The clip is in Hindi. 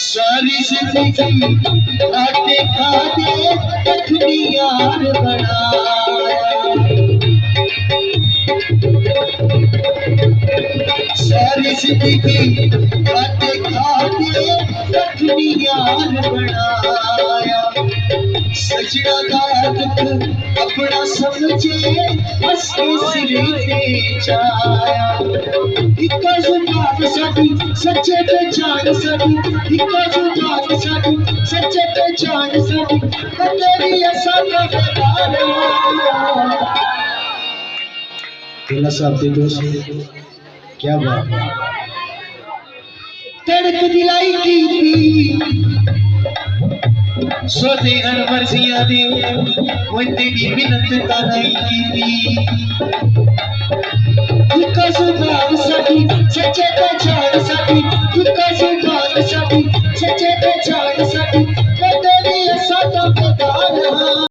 सारी जिंदगी खाते खाते तखनी यार बनाया। सारी जिंदगी खाते खाते तखनी यार बनाया। सजना का दुख अपना समझे हंस के सिरे पे छाया। इक्का जुबान साडी सच्चे पहचान साडी, इक्का जुबान साडी सच्चे पहचान साडी, तेरी ऐसा केला साहब के दोस्त क्या बात है। तड़क दिलाई की थी सोते हर मर्जियां दे वो तेरी मिन्नत का नहीं की थी। इक्का जुबान साडी सच्चे पहचान साडी, इक्का जुबान साडी सच्चे पहचान साडी, तेरी ऐसा